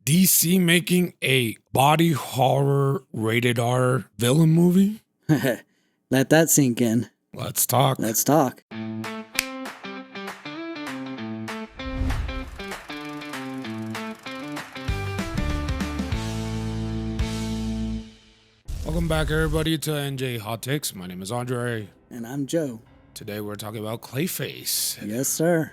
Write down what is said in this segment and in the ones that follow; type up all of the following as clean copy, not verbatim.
DC making a body horror rated R villain movie? Let that sink in. Let's talk. Let's talk. Welcome back, everybody, to NJ Hot Takes. My name is Andre. And I'm Joe. Today we're talking about Clayface. Yes, sir.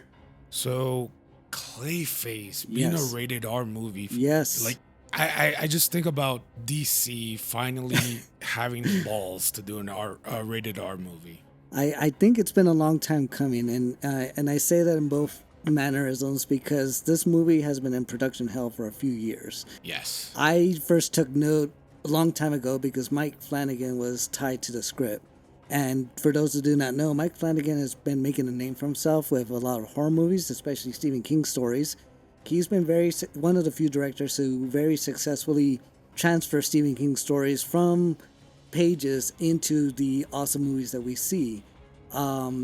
So, Clayface being a rated R movie. Yes. Like, I just think about DC finally having the balls to do a rated R movie. I think it's been a long time coming, and I say that in both mannerisms because this movie has been in production hell for a few years. Yes. I first took note a long time ago because Mike Flanagan was tied to the script. And for those who do not know, Mike Flanagan has been making a name for himself with a lot of horror movies, especially Stephen King stories. He's been one of the few directors who very successfully transfer Stephen King stories from pages into the awesome movies that we see.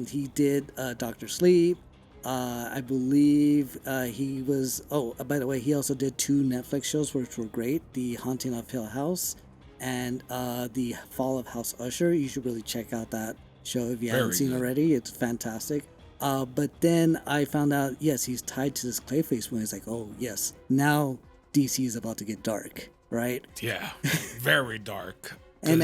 He did Dr. Sleep. I believe he was... Oh, by the way, he also did 2 Netflix shows which were great. The Haunting of Hill House and The Fall of House Usher. You should really check out that show if you haven't seen already. It's fantastic. But then I found out, yes, he's tied to this Clayface when it's like, oh, yes, now DC is about to get dark, right? Yeah, very dark. And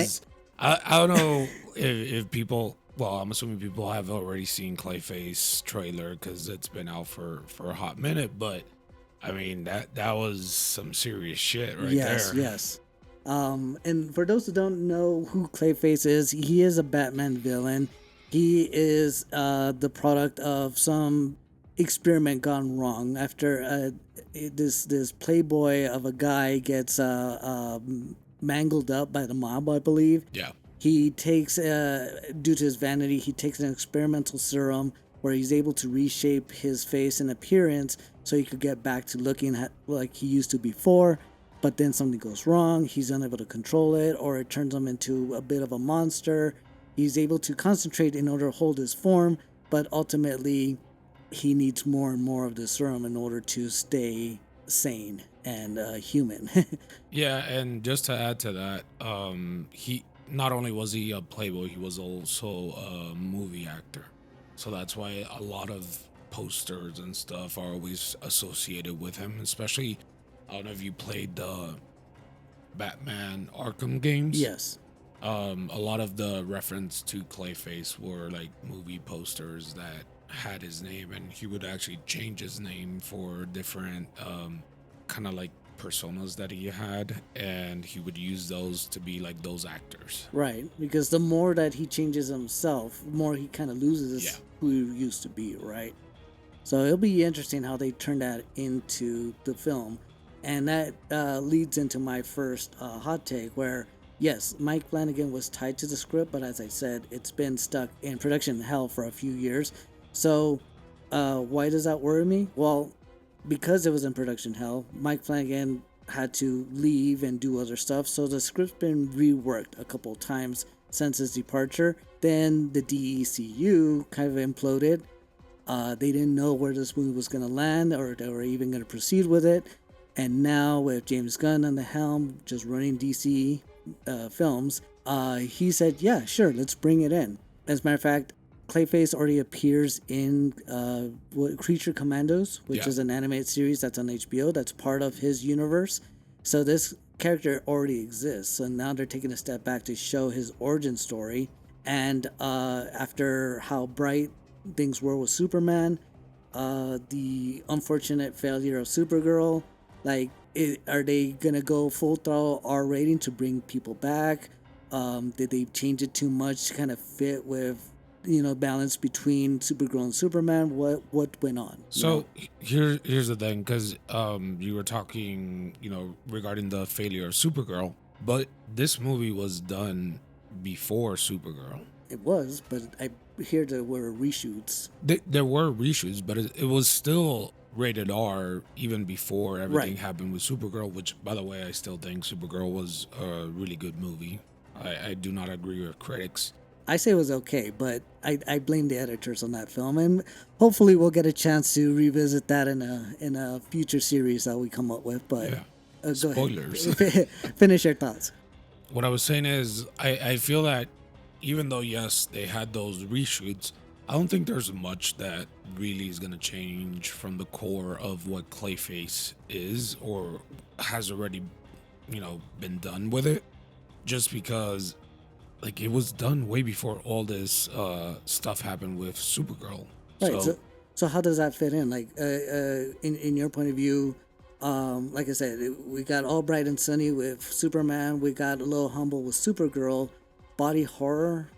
I don't know if people... Well, I'm assuming people have already seen Clayface trailer because it's been out for a hot minute. But, I mean, that was some serious shit right there. Yes. And for those who don't know who Clayface is, he is a Batman villain. He is the product of some experiment gone wrong after this playboy of a guy gets mangled up by the mob, I believe. Yeah. He takes, due to his vanity, he takes an experimental serum where he's able to reshape his face and appearance so he could get back to looking like he used to before. But then something goes wrong. He's unable to control it, or it turns him into a bit of a monster. He's able to concentrate in order to hold his form, but ultimately he needs more and more of the serum in order to stay sane and human. Yeah, and just to add to that, he not only was he a playboy, he was also a movie actor. So that's why a lot of posters and stuff are always associated with him, especially, I don't know if you played the Batman Arkham games. Yes. A lot of the reference to Clayface were like movie posters that had his name, and he would actually change his name for different kind of like personas that he had, and he would use those to be like those actors. Right, because the more that he changes himself, the more he kind of loses who he used to be, right? So it'll be interesting how they turn that into the film. And that leads into my first hot take where, yes, Mike Flanagan was tied to the script, but as I said, it's been stuck in production hell for a few years. So why does that worry me? Well, because it was in production hell, Mike Flanagan had to leave and do other stuff. So the script's been reworked a couple times since his departure. Then the DECU kind of imploded. They didn't know where this movie was going to land or they were even going to proceed with it. And now with James Gunn on the helm, just running DC films, he said, yeah, sure, let's bring it in. As a matter of fact, Clayface already appears in Creature Commandos, which is an animated series that's on HBO. That's part of his universe. So this character already exists. So now they're taking a step back to show his origin story. And after how bright things were with Superman, the unfortunate failure of Supergirl, are they gonna go full throttle R rating to bring people back? Did they change it too much to kind of fit with, balance between Supergirl and Superman? What went on? So here's the thing, because you were talking, regarding the failure of Supergirl, but this movie was done before Supergirl. It was, but I hear there were reshoots. There were reshoots, but it was still rated R even before everything happened with Supergirl, which, by the way, I still think Supergirl was a really good movie. I do not agree with critics, I say it was okay, but I blame the editors on that film, and hopefully we'll get a chance to revisit that in a future series that we come up with. But Yeah. go ahead, Spoilers. finish your thoughts. What I was saying is, I feel that even though, yes, they had those reshoots, I don't think there's much that really is going to change from the core of what Clayface is or has already, been done with it. Just because, like, it was done way before all this stuff happened with Supergirl. Right. So, So how does that fit in? Like, in your point of view, like I said, we got all bright and sunny with Superman. We got a little humble with Supergirl, body horror,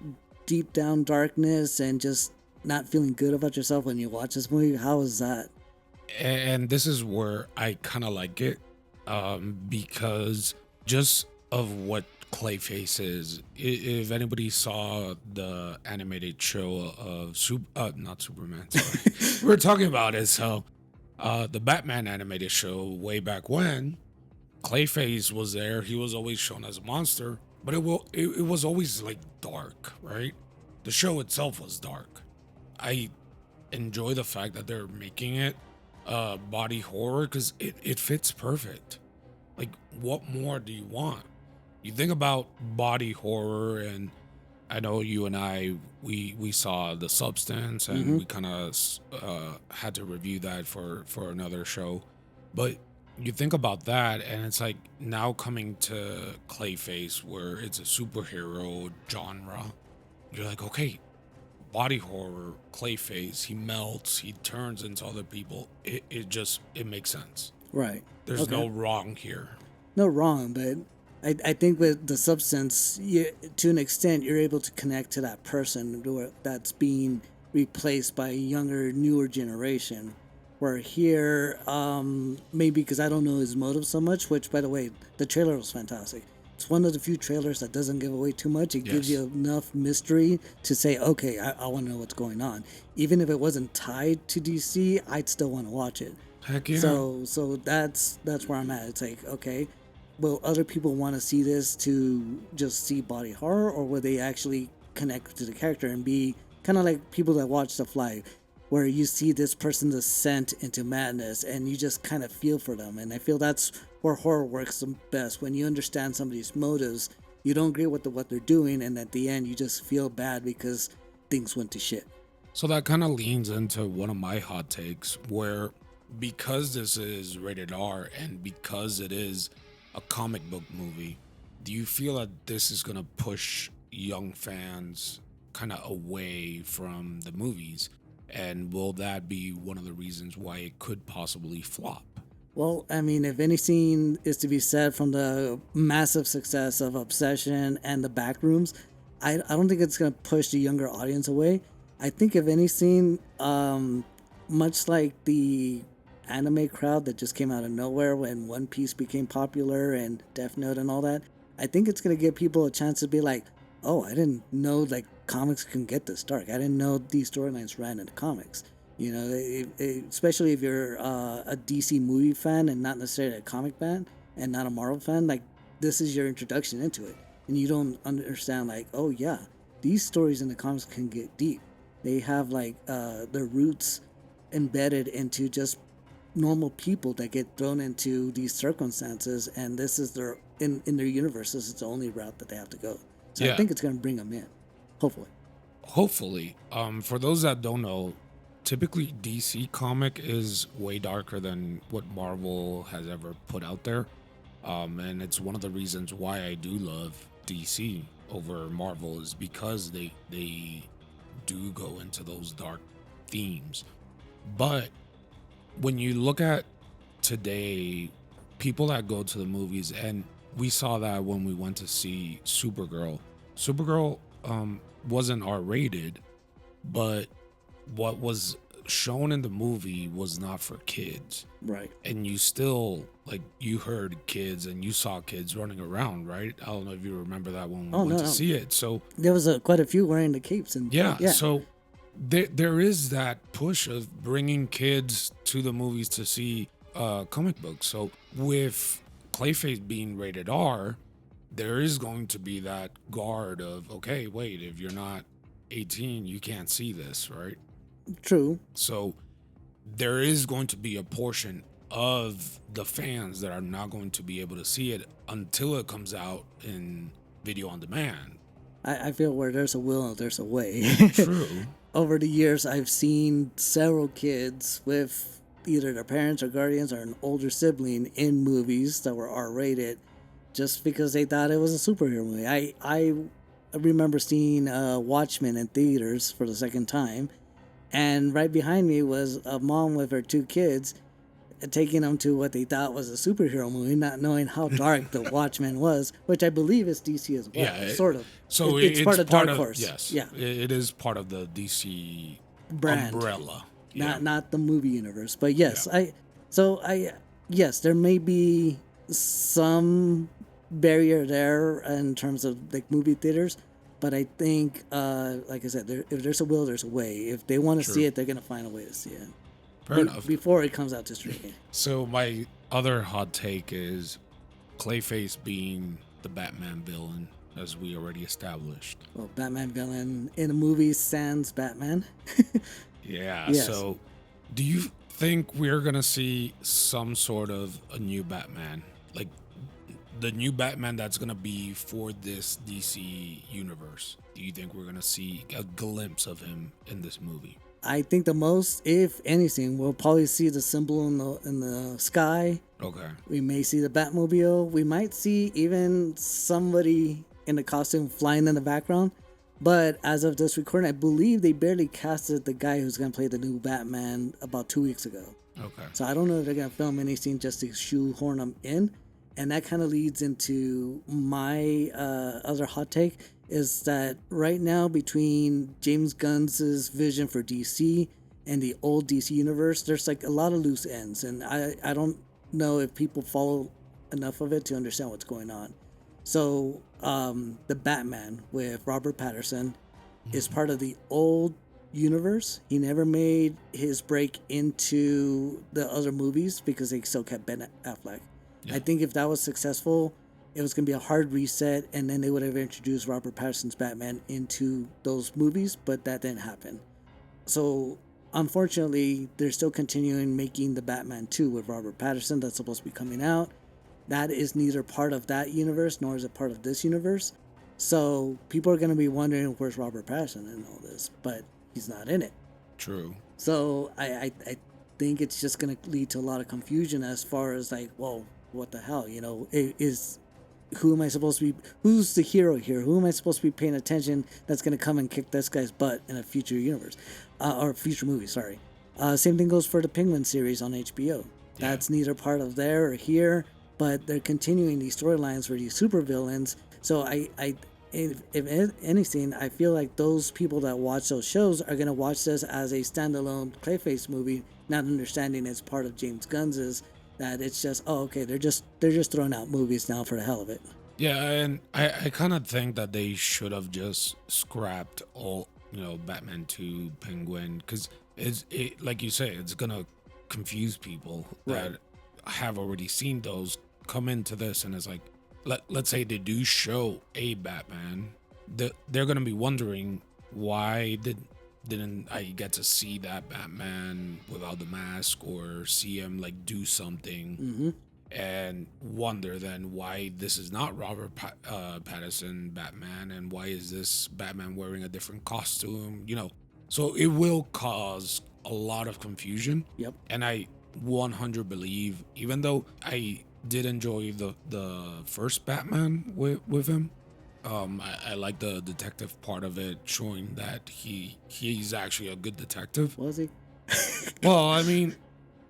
deep down darkness, and just not feeling good about yourself when you watch this movie. How is that? and this is where I kind of like it, because just of what Clayface is. If anybody saw the animated show of not Superman, sorry, we were talking about it. So, the Batman animated show way back when, Clayface was there. He was always shown as a monster, but it was always like dark, right? The show itself was dark. I enjoy the fact that they're making it body horror because it fits perfect. Like, what more do you want? You think about body horror, and I know you and I, we saw The Substance, and we kind of had to review that for another show. But you think about that, and it's like now coming to Clayface, where it's a superhero genre. You're like, okay, body horror, Clayface, he melts, he turns into other people. It makes sense. Right. There's Okay. no wrong here. No wrong, but I think with the substance, to an extent, you're able to connect to that person that's being replaced by a younger, newer generation. Where here, maybe because I don't know his motive so much, which, by the way, the trailer was fantastic. It's one of the few trailers that doesn't give away too much. It gives Yes. you enough mystery to say, okay, I want to know what's going on. Even if it wasn't tied to DC, I'd still want to watch it. Heck yeah. So that's where I'm at. It's like, okay, will other people want to see this to just see body horror, or will they actually connect to the character and be kind of like people that watch The Fly, where you see this person descent into madness and you just kind of feel for them. And I feel that's where horror works the best, when you understand somebody's motives. You don't agree with what they're doing, and at the end you just feel bad because things went to shit. So that kind of leans into one of my hot takes, where because this is rated R and because it is a comic book movie, do you feel that this is going to push young fans kind of away from the movies? And will that be one of the reasons why it could possibly flop? Well, I mean, if anything is to be said from the massive success of Obsession and the Backrooms, I don't think it's going to push the younger audience away. I think if anything, much like the anime crowd that just came out of nowhere when One Piece became popular and Death Note and all that, I think it's going to give people a chance to be like, oh, I didn't know like comics can get this dark. I didn't know these storylines ran in the comics. You know, especially if you're a DC movie fan and not necessarily a comic fan and not a Marvel fan, like this is your introduction into it. And you don't understand like, oh yeah, these stories in the comics can get deep. They have like their roots embedded into just normal people that get thrown into these circumstances, and this is in their universes, it's the only route that they have to go. So I think it's going to bring them in, hopefully. Hopefully. For those that don't know, typically DC comic is way darker than what Marvel has ever put out there. And it's one of the reasons why I do love DC over Marvel, is because they do go into those dark themes. But when you look at today, people that go to the movies, and we saw that when we went to see Supergirl. Supergirl wasn't R-rated, but what was shown in the movie was not for kids. Right. And you still, like, you heard kids and you saw kids running around, right? I don't know if you remember that when we went to see it. So there was quite a few wearing the capes. And yeah. So there is that push of bringing kids to the movies to see comic books. So with Clayface being rated R, there is going to be that guard of, okay, wait, if you're not 18, you can't see this, right? True. So there is going to be a portion of the fans that are not going to be able to see it until it comes out in video on demand. I feel where there's a will, there's a way. True. Over the years, I've seen several kids with either their parents or guardians or an older sibling in movies that were R-rated just because they thought it was a superhero movie. I remember seeing Watchmen in theaters for the second time, and right behind me was a mom with her two kids taking them to what they thought was a superhero movie, not knowing how dark the Watchmen was, which I believe is DC as well, Yeah, sort of. So it's part of Dark Horse. Yes. Yeah. It is part of the DC brand. umbrella. Yeah. Not the movie universe. But yes, yes, there may be some barrier there in terms of like movie theaters, but I think, like I said, if there's a will, there's a way. If they want to see it, they're gonna find a way to see it. Fair enough. Before it comes out to streaming. So my other hot take is Clayface being the Batman villain, as we already established. Well, Batman villain in a movie sans Batman. Yeah. Yes. So do you think we're gonna see some sort of a new Batman, like the new Batman that's gonna be for this DC universe? Do you think we're gonna see a glimpse of him in this movie? I think the most, if anything, we'll probably see the symbol in the sky. Okay. We may see the Batmobile. We might see even somebody in a costume flying in the background. But as of this recording, I believe they barely casted the guy who's going to play the new Batman about 2 weeks ago. Okay. So I don't know if they're going to film anything just to shoehorn him in. And that kind of leads into my other hot take, is that right now between James Gunn's vision for DC and the old DC universe, there's like a lot of loose ends. And I don't know if people follow enough of it to understand what's going on. So the Batman with Robert Pattinson is part of the old universe. He never made his break into the other movies because they still kept Ben Affleck. Yeah. I think if that was successful, it was going to be a hard reset, and then they would have introduced Robert Pattinson's Batman into those movies, but that didn't happen. So, unfortunately, they're still continuing making the Batman 2 with Robert Pattinson that's supposed to be coming out. That is neither part of that universe, nor is it part of this universe. So, people are going to be wondering, where's Robert Pattinson in all this? But he's not in it. True. So, I think it's just going to lead to a lot of confusion as far as, like, well, what the hell? You know, who am I supposed to be? Who's the hero here? Who am I supposed to be paying attention that's going to come and kick this guy's butt in a future universe or future movie? Sorry. Same thing goes for the Penguin series on HBO. That's neither part of there or here, but they're continuing these storylines for these supervillains. So if anything, I feel like those people that watch those shows are going to watch this as a standalone Clayface movie, not understanding it's part of James Gunn's. That it's just, oh, okay, they're just throwing out movies now for the hell of it. Yeah, and I kind of think that they should have just scrapped all, Batman 2, Penguin, because it like you say, it's gonna confuse people that have already seen those come into this, and it's like, let's say they do show a Batman, they're gonna be wondering why didn't I get to see that Batman without the mask or see him like do something and wonder then why this is not Robert Pattinson Batman and why is this Batman wearing a different costume, so it will cause a lot of confusion. Yep. And I 100 believe, even though I did enjoy the first Batman with him, I like the detective part of it, showing that he's actually a good detective. Was he? Well, I mean,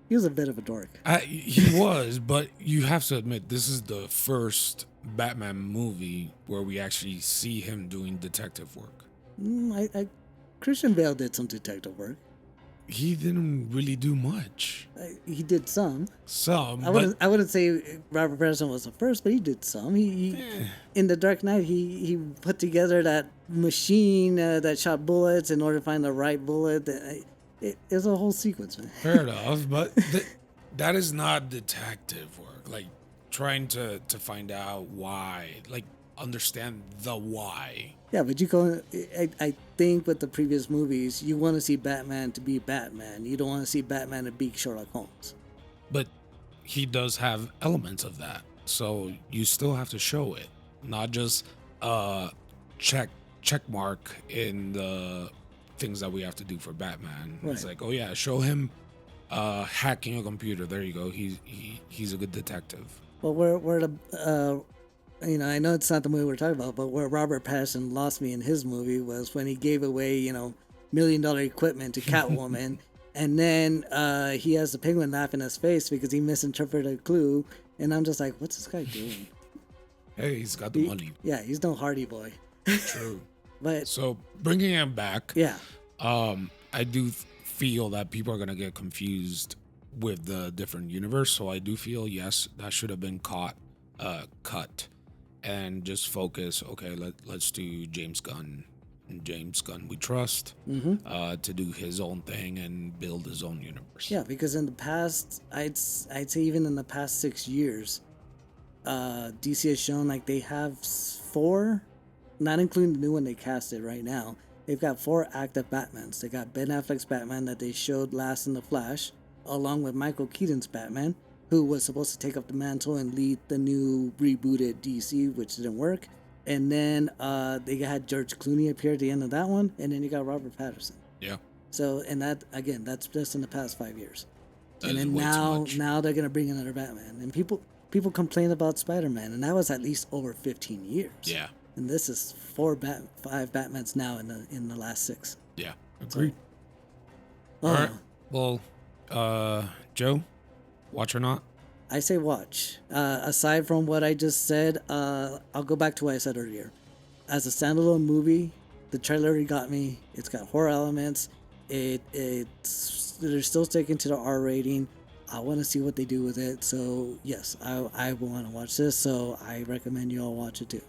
he was a bit of a dork. He was, but you have to admit, this is the first Batman movie where we actually see him doing detective work. Christian Bale did some detective work. He didn't really do much. He did some. Some. I wouldn't say Robert Pattinson was the first, but he did some. He in The Dark Knight, he put together that machine that shot bullets in order to find the right bullet. It was a whole sequence, man. Fair enough, but that is not detective work. Like, trying to find out why, like understand the why. Yeah, but I think with the previous movies, you want to see Batman to be Batman. You don't want to see Batman to be Sherlock Holmes. But he does have elements of that, so you still have to show it, not just check mark in the things that we have to do for Batman. Right. It's like, oh yeah, show him hacking a computer. There you go. He's a good detective. Well, where the I know it's not the movie we're talking about, but where Robert Pattinson lost me in his movie was when he gave away, $1 million equipment to Catwoman, and then he has the Penguin laugh in his face because he misinterpreted a clue, and I'm just like, what's this guy doing? Hey, he's got the money. Yeah, he's no Hardy Boy. True. But so bringing him back, yeah, I do feel that people are gonna get confused with the different universe. So I do feel, yes, that should have been cut, and just focus. Okay, let's do James Gunn. James Gunn we trust to do his own thing and build his own universe. Yeah, because in the past, I'd say even in the past 6 years, DC has shown like they have 4, not including the new one they casted right now. They've got 4 active Batmans. They got Ben Affleck's Batman that they showed last in The Flash, along with Michael Keaton's Batman, who was supposed to take up the mantle and lead the new rebooted DC, which didn't work. And then they had George Clooney appear at the end of that one, and then you got Robert Pattinson. Yeah. So, and that again, that's just in the past 5 years. That and then now they're gonna bring another Batman, and people complain about Spider-Man, and that was at least over 15 years. Yeah. And this is 5 Batmans now in the last 6. Yeah. Agreed. So, all right. Well, Joe, watch or not? I say watch. Aside from what I just said, I'll go back to what I said earlier. As a standalone movie, the trailer already got me. It's got horror elements. They're still sticking to the R rating. I want to see what they do with it. So yes, I want to watch this. So I recommend you all watch it too.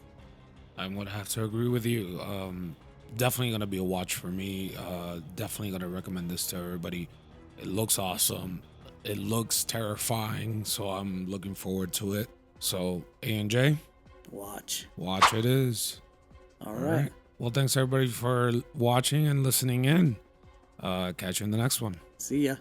I'm gonna have to agree with you. Definitely gonna be a watch for me. Definitely gonna recommend this to everybody. It looks awesome. It looks terrifying, so I'm looking forward to it. So A&J, watch it is. All right. Well, thanks everybody for watching and listening in. Catch you in the next one. See ya.